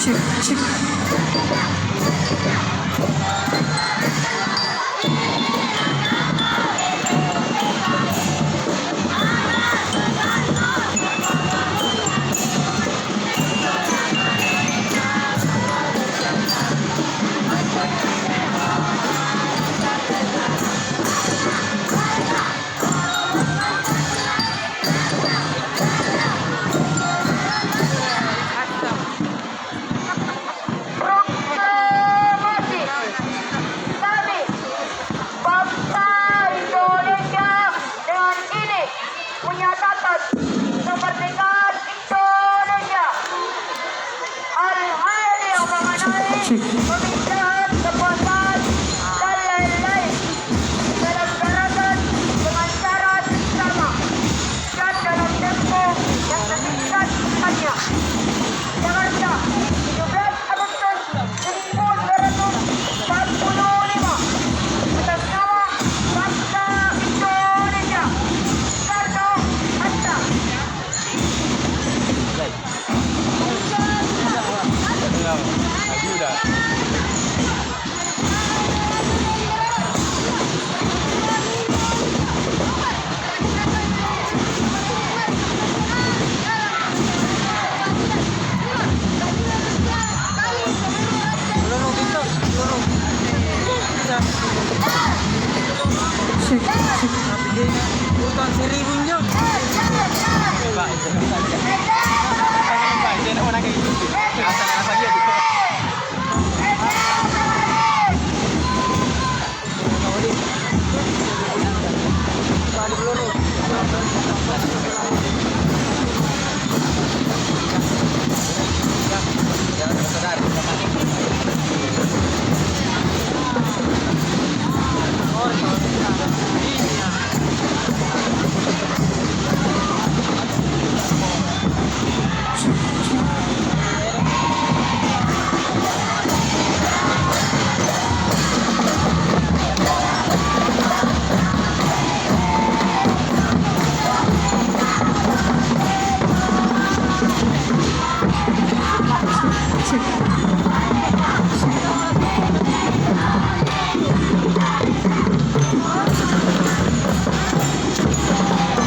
Cik, cik. Proklamasi kami bangsa Indonesia dengan ini menyatakan kemerdekaan Indonesia. Hal-hal yang mengenai pemindahan kekuasaan dan lain-lain diselenggarakan dengan cara sama dan dalam tempo yang sesingkat-singkatnya. Jakarta, 17 Agustus 1945. Atas nama bangsa Indonesia. Soekarno Hatta. Cik, cik. Utang 1.000 je. Baik, dia nak orang kayak gitu. Asal